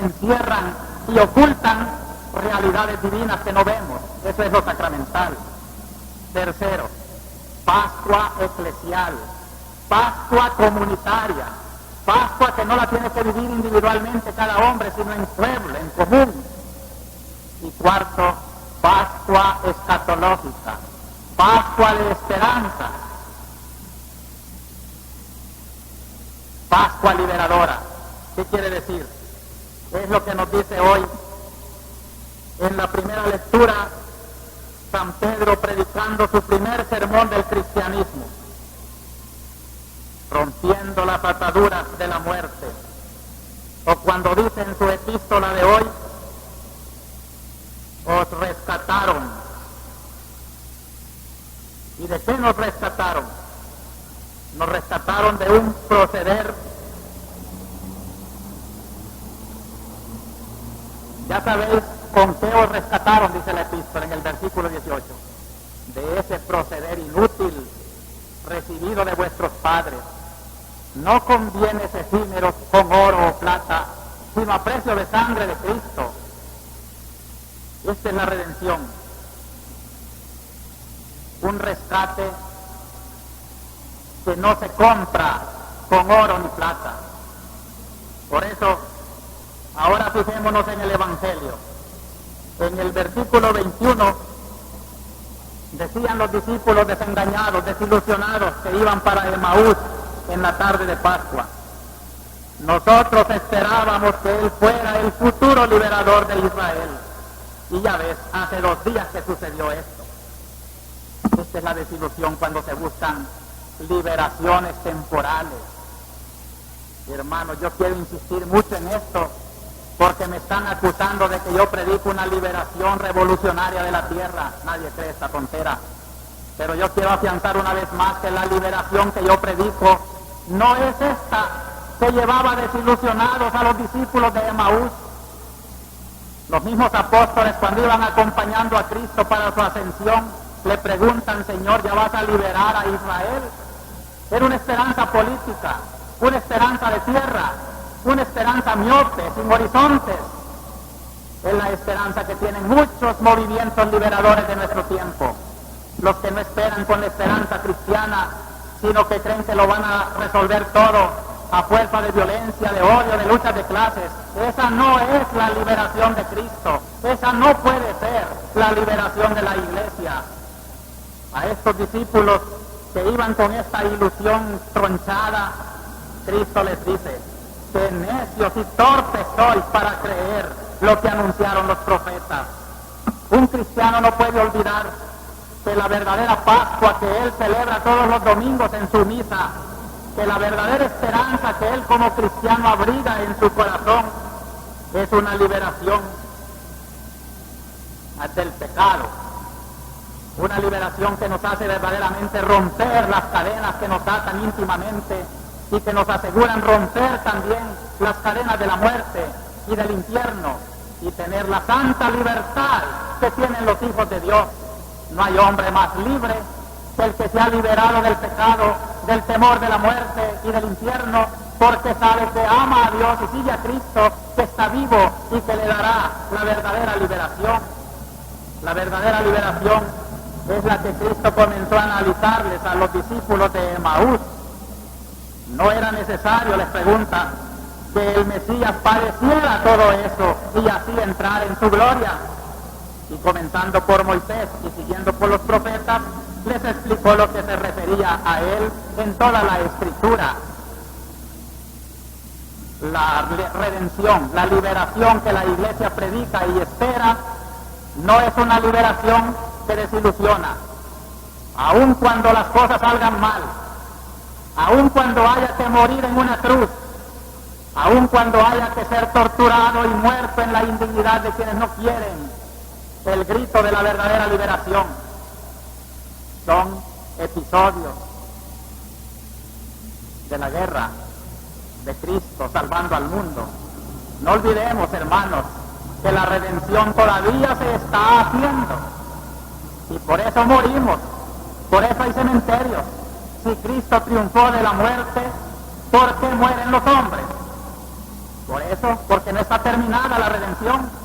[SPEAKER 1] encierran y ocultan realidades divinas que no vemos. Eso es lo sacramental. Tercero, Pascua eclesial, Pascua comunitaria, Pascua que no la tiene que vivir individualmente cada hombre, sino en pueblo, en común. Y cuarto, Pascua escatológica, Pascua de esperanza, Pascua liberadora. ¿Qué quiere decir? Es lo que nos dice hoy en la primera lectura San Pedro predicando su primer sermón del cristianismo, rompiendo las ataduras de la muerte. O cuando dice en su epístola de hoy, os rescataron. ¿Y de qué nos rescataron? Nos rescataron de un proceder. Ya sabéis con qué os rescataron, dice la epístola en el versículo 18. De ese proceder inútil recibido de vuestros padres, no con bienes efímeros, con oro o plata, sino a precio de sangre de Cristo. Esta es la redención. Un rescate que no se compra con oro ni plata. Por eso, ahora fijémonos en el Evangelio. En el versículo 21, decían los discípulos desengañados, desilusionados, que iban para Emaús en la tarde de Pascua: nosotros esperábamos que Él fuera el futuro liberador de Israel. Y ya ves, hace 2 días que sucedió esto. Esta es la desilusión cuando se buscan liberaciones temporales. Hermanos, yo quiero insistir mucho en esto, porque me están acusando de que yo predico una liberación revolucionaria de la tierra. Nadie cree esta tontera. Pero yo quiero afianzar una vez más que la liberación que yo predico no es esta que llevaba desilusionados a los discípulos de Emaús. Los mismos apóstoles, cuando iban acompañando a Cristo para su ascensión, le preguntan: Señor, ¿ya vas a liberar a Israel? Era una esperanza política, una esperanza de tierra, una esperanza miope, sin horizontes. Es la esperanza que tienen muchos movimientos liberadores de nuestro tiempo. Los que no esperan con la esperanza cristiana, sino que creen que lo van a resolver todo a fuerza de violencia, de odio, de luchas de clases. Esa no es la liberación de Cristo. Esa no puede ser la liberación de la Iglesia. A estos discípulos que iban con esta ilusión tronchada, Cristo les dice: que necios y torpes sois para creer lo que anunciaron los profetas. Un cristiano no puede olvidar que la verdadera Pascua que él celebra todos los domingos en su misa, que la verdadera esperanza que él como cristiano abriga en su corazón, es una liberación del pecado, una liberación que nos hace verdaderamente romper las cadenas que nos atan íntimamente y que nos aseguran romper también las cadenas de la muerte y del infierno y tener la santa libertad que tienen los hijos de Dios. No hay hombre más libre que el que se ha liberado del pecado, del temor de la muerte y del infierno, porque sabe que ama a Dios y sigue a Cristo, que está vivo y que le dará la verdadera liberación. La verdadera liberación es la que Cristo comenzó a analizarles a los discípulos de Emaús. No era necesario, les pregunta, que el Mesías padeciera todo eso y así entrar en su gloria. Y comenzando por Moisés y siguiendo por los profetas, les explicó lo que se refería a él en toda la Escritura. La redención, la liberación que la Iglesia predica y espera, no es una liberación que desilusiona. Aun cuando las cosas salgan mal, aun cuando haya que morir en una cruz, aun cuando haya que ser torturado y muerto en la indignidad de quienes no quieren el grito de la verdadera liberación, son episodios de la guerra de Cristo salvando al mundo. No olvidemos, hermanos, que la redención todavía se está haciendo y por eso morimos, por eso hay cementerios. Si Cristo triunfó de la muerte, ¿por qué mueren los hombres? Por eso, porque no está terminada la redención.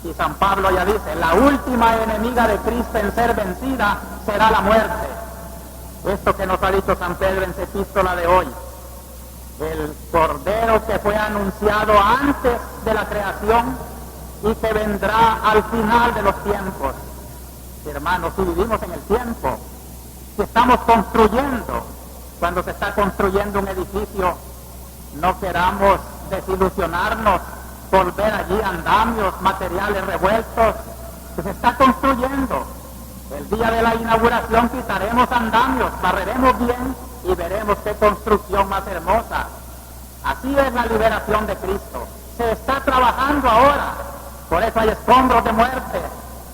[SPEAKER 1] Y San Pablo ya dice: la última enemiga de Cristo en ser vencida será la muerte. Esto que nos ha dicho San Pedro en su epístola de hoy, el Cordero que fue anunciado antes de la creación y que vendrá al final de los tiempos. Hermanos, si vivimos en el tiempo, si estamos construyendo, cuando se está construyendo un edificio, no queramos desilusionarnos por ver allí andamios, materiales revueltos, que se está construyendo. El día de la inauguración quitaremos andamios, barreremos bien y veremos qué construcción más hermosa. Así es la liberación de Cristo. Se está trabajando ahora. Por eso hay escombros de muerte,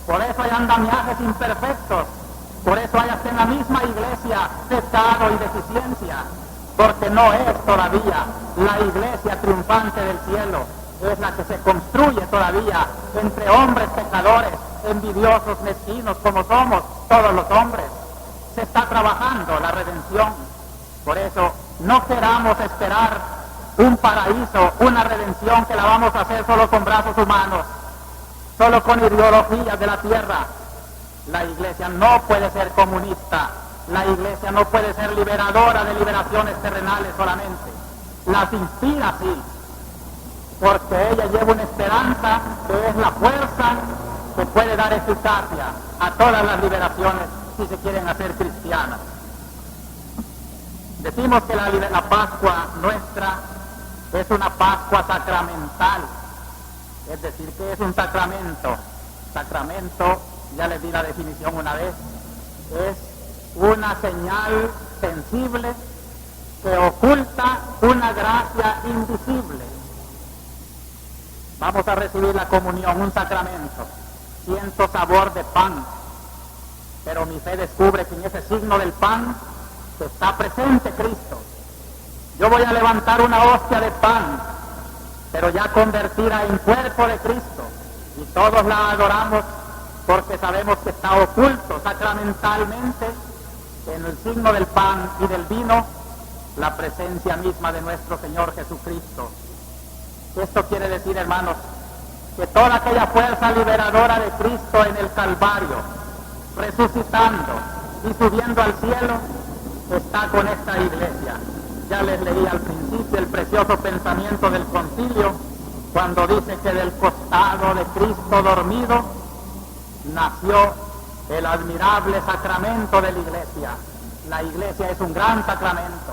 [SPEAKER 1] por eso hay andamiajes imperfectos, por eso hay hasta en la misma iglesia pecado y deficiencia, porque no es todavía la iglesia triunfante del cielo, es la que se construye todavía entre hombres pecadores, envidiosos, mezquinos, como somos todos los hombres. Se está trabajando la redención. Por eso no queramos esperar un paraíso, una redención que la vamos a hacer solo con brazos humanos, solo con ideologías de la tierra. La iglesia no puede ser comunista, la iglesia no puede ser liberadora de liberaciones terrenales solamente. Las inspira, sí, porque ella lleva una esperanza que es la fuerza que puede dar eficacia a todas las liberaciones si se quieren hacer cristianas. Decimos que la Pascua nuestra es una Pascua sacramental, es decir, que es un sacramento. Sacramento, ya les di la definición una vez, es una señal sensible que oculta una gracia invisible. Vamos a recibir la comunión, un sacramento. Siento sabor de pan, pero mi fe descubre que en ese signo del pan está presente Cristo. Yo voy a levantar una hostia de pan, pero ya convertida en cuerpo de Cristo, y todos la adoramos porque sabemos que está oculto sacramentalmente en el signo del pan y del vino la presencia misma de nuestro Señor Jesucristo. Esto quiere decir, hermanos, que toda aquella fuerza liberadora de Cristo en el Calvario, resucitando y subiendo al cielo, está con esta iglesia. Ya les leí al principio el precioso pensamiento del concilio, cuando dice que del costado de Cristo dormido nació el admirable sacramento de la iglesia. La iglesia es un gran sacramento,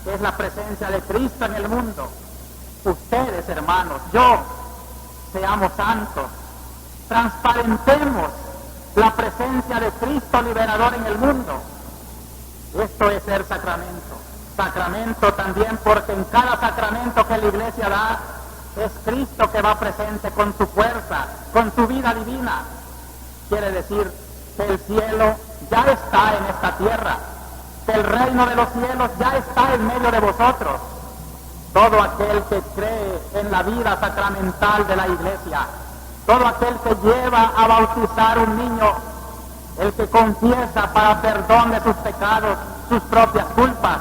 [SPEAKER 1] es la presencia de Cristo en el mundo. Ustedes, hermanos, yo, seamos santos, transparentemos la presencia de Cristo liberador en el mundo. Esto es ser sacramento. Sacramento también porque en cada sacramento que la iglesia da es Cristo que va presente con su fuerza, con su vida divina. Quiere decir que el cielo ya está en esta tierra, que el reino de los cielos ya está en medio de vosotros. Todo aquel que cree en la vida sacramental de la iglesia, todo aquel que lleva a bautizar un niño, el que confiesa para perdón de sus pecados, sus propias culpas,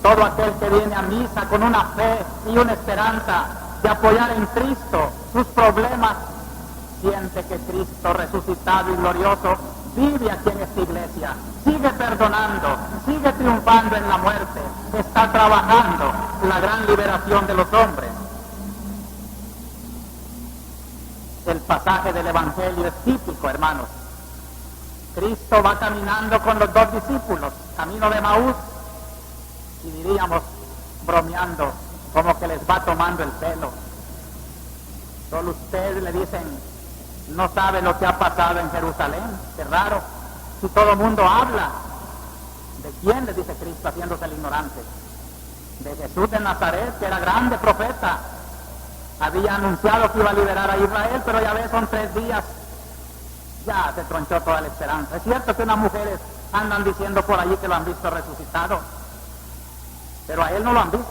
[SPEAKER 1] todo aquel que viene a misa con una fe y una esperanza de apoyar en Cristo sus problemas, siente que Cristo resucitado y glorioso vive aquí en esta iglesia, sigue perdonando, sigue triunfando en la muerte, está trabajando la gran liberación de los hombres. El pasaje del Evangelio es típico, hermanos. Cristo va caminando con los dos discípulos, camino de Maús, y diríamos, bromeando, como que les va tomando el pelo. Solo ustedes le dicen, no sabe lo que ha pasado en Jerusalén, qué raro, si todo el mundo habla. ¿De quién? Les dice Cristo, haciéndose el ignorante. De Jesús de Nazaret, que era grande profeta, había anunciado que iba a liberar a Israel, pero ya ves, son 3 días, ya se tronchó toda la esperanza. Es cierto que unas mujeres andan diciendo por allí que lo han visto resucitado, pero a él no lo han visto.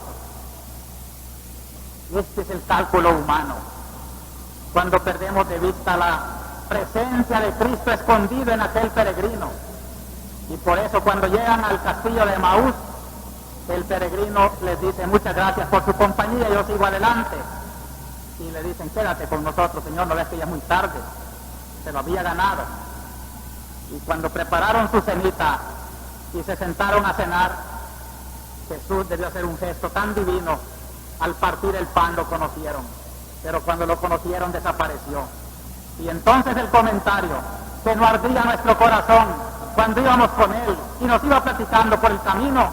[SPEAKER 1] Este es el cálculo humano, cuando perdemos de vista la presencia de Cristo escondido en aquel peregrino. Y por eso cuando llegan al castillo de Maús, el peregrino les dice, muchas gracias por su compañía, yo sigo adelante. Y le dicen, quédate con nosotros, Señor, no ves que ya es muy tarde. Se lo había ganado. Y cuando prepararon su cenita y se sentaron a cenar, Jesús debió hacer un gesto tan divino. Al partir el pan lo conocieron, pero cuando lo conocieron desapareció. Y entonces el comentario, que no ardía nuestro corazón cuando íbamos con él y nos iba platicando por el camino,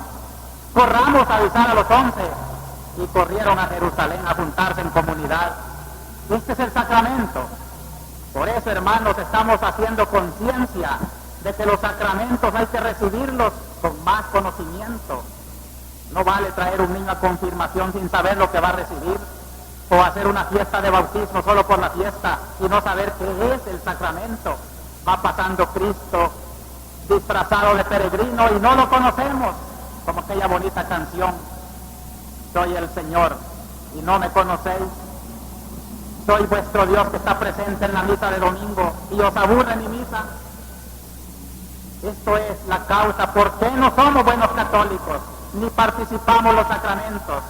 [SPEAKER 1] corramos a avisar a los 11, y corrieron a Jerusalén a juntarse en comunidad. Este es el sacramento. Por eso, hermanos, estamos haciendo conciencia de que los sacramentos hay que recibirlos con más conocimiento. No vale traer un niño a confirmación sin saber lo que va a recibir, o hacer una fiesta de bautismo solo por la fiesta y no saber qué es el sacramento. Va pasando Cristo disfrazado de peregrino y no lo conocemos, como aquella bonita canción: soy el Señor y no me conocéis, soy vuestro Dios que está presente en la misa de domingo y os aburre mi misa. Esto es la causa por qué no somos buenos católicos, ni participamos los sacramentos,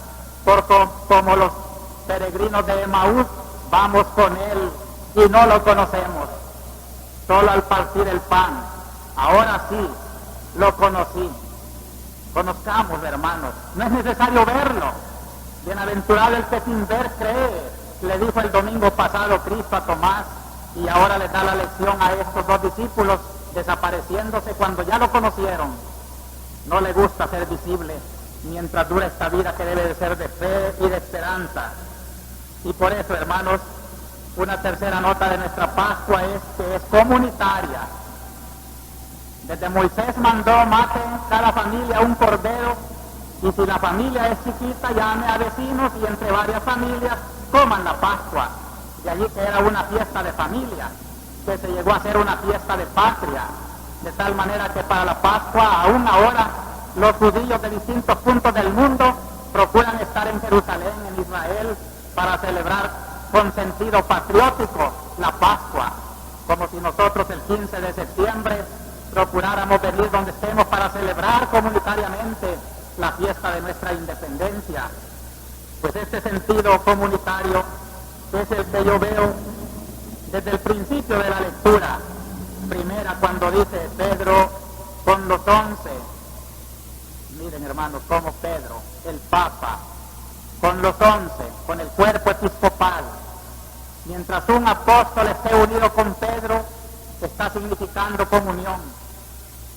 [SPEAKER 1] porque como los peregrinos de Emaús vamos con él y no lo conocemos. Solo al partir el pan, ahora sí lo conocí. Conozcamos, hermanos, no es necesario verlo. Bienaventurado el que sin ver cree, le dijo el domingo pasado Cristo a Tomás, y ahora le da la lección a estos dos discípulos, desapareciéndose cuando ya lo conocieron. No le gusta ser visible mientras dura esta vida que debe de ser de fe y de esperanza. Y por eso, hermanos, una tercera nota de nuestra Pascua es que es comunitaria. Desde Moisés mandó: maten cada familia un cordero, y si la familia es chiquita, llame a vecinos y entre varias familias coman la Pascua. De allí que era una fiesta de familia, que se llegó a ser una fiesta de patria, de tal manera que para la Pascua, aún ahora, los judíos de distintos puntos del mundo procuran estar en Jerusalén, en Israel, para celebrar con sentido patriótico la Pascua, como si nosotros el 15 de septiembre procuráramos venir donde estemos para celebrar comunitariamente la fiesta de nuestra independencia. Pues este sentido comunitario es el que yo veo desde el principio de la lectura. Primera, cuando dice Pedro con los 11. Miren, hermanos, como Pedro, el Papa, con los 11, con el cuerpo episcopal. Mientras un apóstol esté unido con Pedro, está significando comunión.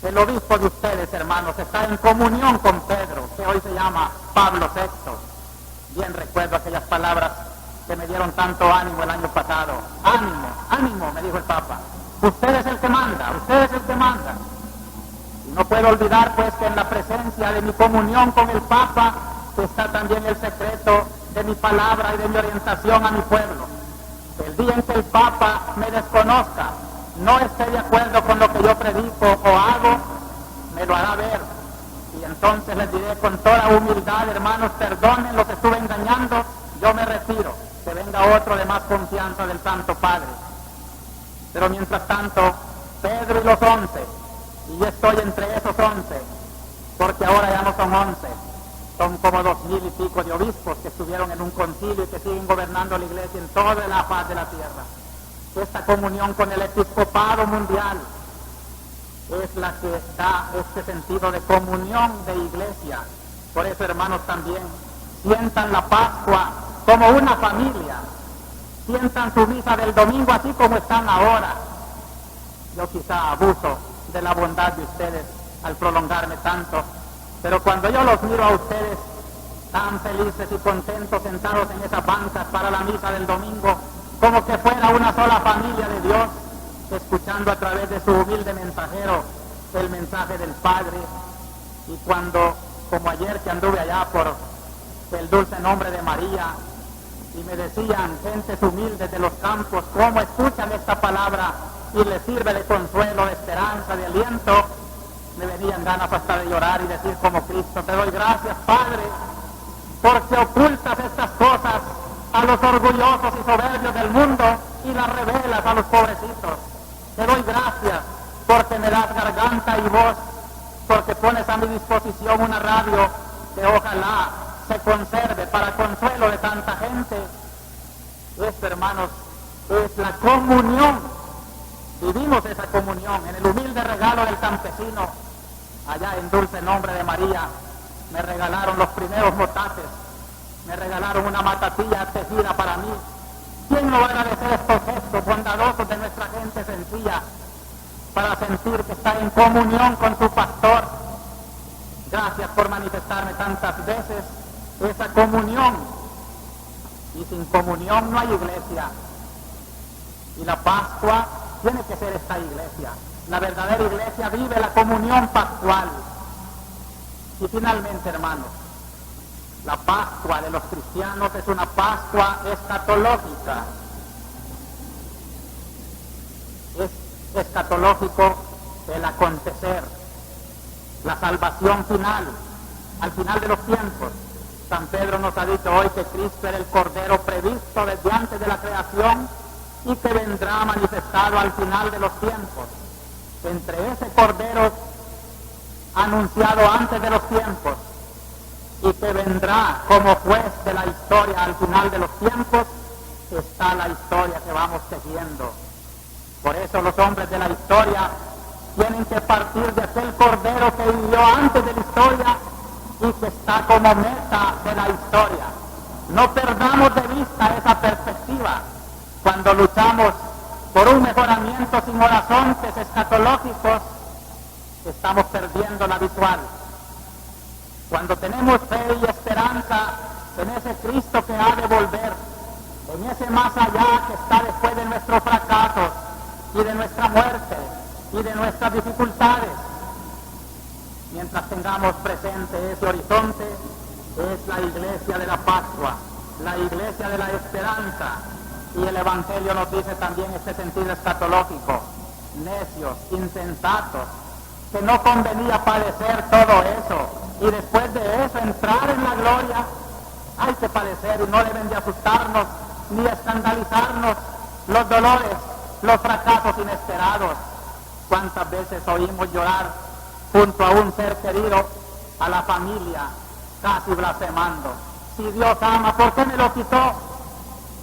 [SPEAKER 1] El obispo de ustedes, hermanos, está en comunión con Pedro, que hoy se llama Pablo VI. Bien recuerdo aquellas palabras que me dieron tanto ánimo el año pasado. Ánimo, ánimo, me dijo el Papa. Usted es el que manda, usted es el que manda. Y no puedo olvidar, pues, que en la presencia de mi comunión con el Papa está también el secreto de mi palabra y de mi orientación a mi pueblo. El día en que el Papa me desconozca, no esté de acuerdo con lo que yo predico o hago, me lo hará ver. Y entonces les diré con toda humildad: hermanos, perdonen, los estuve engañando, yo me retiro, que venga otro de más confianza del Santo Padre. Pero mientras tanto, Pedro y los 11, y yo estoy entre esos 11, porque ahora ya no son 11, son como 2000 y pico de obispos que estuvieron en un concilio y que siguen gobernando la iglesia en toda la faz de la tierra. Esta comunión con el episcopado mundial es la que da este sentido de comunión de iglesia. Por eso, hermanos, también sientan la Pascua como una familia, sientan su misa del domingo así como están ahora. Yo quizá abuso de la bondad de ustedes al prolongarme tanto, pero cuando yo los miro a ustedes tan felices y contentos sentados en esas bancas para la misa del domingo, como que fuera una sola familia de Dios, escuchando a través de su humilde mensajero el mensaje del Padre. Y cuando, como ayer que anduve allá por el dulce nombre de María, y me decían gentes humildes de los campos cómo escuchan esta palabra y les sirve de consuelo, de esperanza, de aliento, me venían ganas hasta de llorar y decir como Cristo: te doy gracias, Padre, porque ocultas estas cosas a los orgullosos y soberbios del mundo y las revelas a los pobrecitos. Te doy gracias porque me das garganta y voz, porque pones a mi disposición una radio que ojalá se conserve para consuelo de tanta gente. Esto, hermanos, es la comunión. Vivimos esa comunión en el humilde regalo del campesino. Allá en dulce nombre de María me regalaron los primeros motates, me regalaron una matatilla tejida para mí. ¿Quién no va a agradecer estos gestos? bondadosos de nuestra gente sencilla para sentir que está en comunión con su pastor. Gracias por manifestarme tantas veces esa comunión. Y sin comunión no hay iglesia. Y la Pascua tiene que ser esta iglesia. La verdadera iglesia vive la comunión pascual. Y finalmente, hermanos, la Pascua de los cristianos es una Pascua escatológica. Es escatológico el acontecer, la salvación final, al final de los tiempos. San Pedro nos ha dicho hoy que Cristo era el Cordero previsto desde antes de la creación y que vendrá manifestado al final de los tiempos. Entre ese Cordero anunciado antes de los tiempos y que vendrá como juez de la historia al final de los tiempos, está la historia que vamos tejiendo. Por eso los hombres de la historia tienen que partir de aquel Cordero que vivió antes de la historia y que está como meta de la historia. No perdamos de vista esa perspectiva cuando luchamos por un mejoramiento sin horizontes escatológicos. Estamos perdiendo la visual. Cuando tenemos fe y esperanza en ese Cristo que ha de volver, en ese más allá que está después de nuestros fracasos y de nuestra muerte y de nuestras dificultades, mientras tengamos presente ese horizonte, es la iglesia de la Pascua, la iglesia de la esperanza. Y el Evangelio nos dice también este sentido escatológico: necios, insensatos, que no convenía padecer todo eso y después de eso entrar en la gloria. Hay que padecer y no deben de asustarnos ni escandalizarnos los dolores, los fracasos inesperados. ¿Cuántas veces oímos llorar junto a un ser querido, a la familia, casi blasfemando? Si Dios ama, ¿por qué me lo quitó?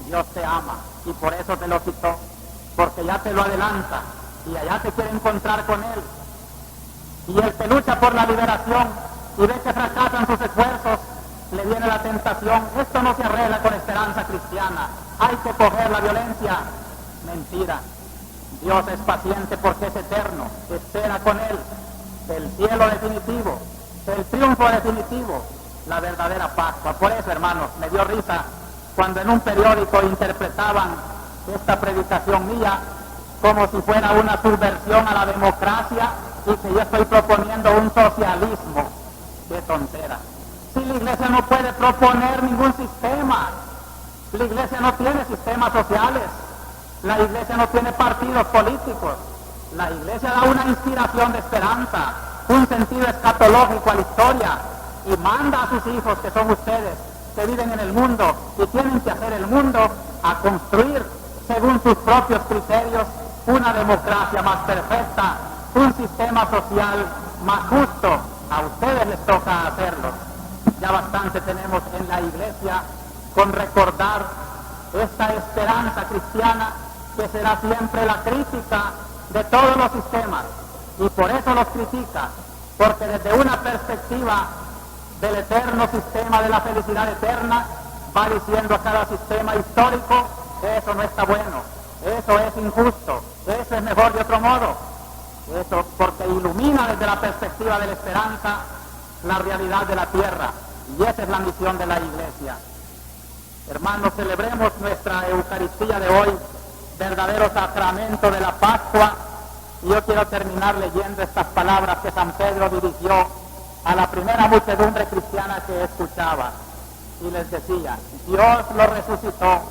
[SPEAKER 1] Dios te ama y por eso te lo quitó, porque ya te lo adelanta y allá te quiere encontrar con Él. Y el que lucha por la liberación y ve que fracasan sus esfuerzos, le viene la tentación: esto no se arregla con esperanza cristiana, hay que coger la violencia. Mentira. Dios es paciente porque es eterno, espera con Él el cielo definitivo, el triunfo definitivo, la verdadera Pascua. Por eso, hermanos, me dio risa cuando en un periódico interpretaban esta predicación mía como si fuera una subversión a la democracia y que yo estoy proponiendo un socialismo. ¡Qué tontera! Si la iglesia no puede proponer ningún sistema, la iglesia no tiene sistemas sociales, la iglesia no tiene partidos políticos, la iglesia da una inspiración de esperanza, un sentido escatológico a la historia y manda a sus hijos, que son ustedes, que viven en el mundo y tienen que hacer el mundo, a construir según sus propios criterios una democracia más perfecta, un sistema social más justo. A ustedes les toca hacerlo. Ya bastante tenemos en la iglesia con recordar esta esperanza cristiana que será siempre la crítica de todos los sistemas, y por eso los critica, porque desde una perspectiva del eterno sistema de la felicidad eterna va diciendo a cada sistema histórico: eso no está bueno, eso es injusto, eso es mejor de otro modo. Eso porque ilumina desde la perspectiva de la esperanza la realidad de la tierra, y esa es la misión de la iglesia. Hermanos, celebremos nuestra Eucaristía de hoy, verdadero sacramento de la Pascua, y yo quiero terminar leyendo estas palabras que San Pedro dirigió a la primera muchedumbre cristiana que escuchaba, y les decía: Dios lo resucitó,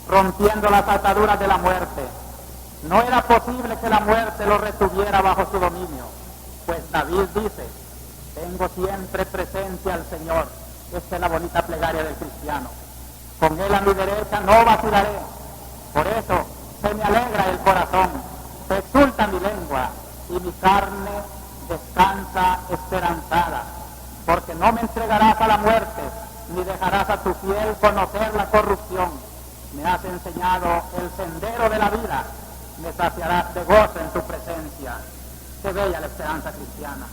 [SPEAKER 1] rompiendo las ataduras de la muerte. No era posible que la muerte lo retuviera bajo su dominio, pues David dice: tengo siempre presente al Señor. Esta es la bonita plegaria del cristiano. Con Él a mi derecha no vacilaré. Por eso se me alegra el corazón, se exulta mi lengua, y mi carne descansa esperanzada, porque no me entregarás a la muerte, ni dejarás a tu fiel conocer la corrupción. Me has enseñado el sendero de la vida, me saciarás de gozo en tu presencia. Qué bella la esperanza cristiana.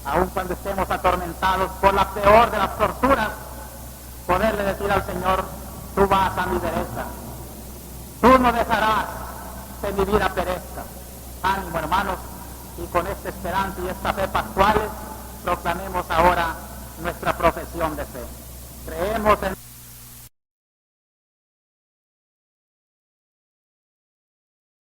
[SPEAKER 1] Aun cuando estemos atormentados por la peor de las torturas, poderle decir al Señor: tú vas a mi derecha, tú no dejarás que mi vida perezca. Ánimo, hermanos, y con esta esperanza y esta fe pascuales proclamemos ahora nuestra profesión de fe. Creemos en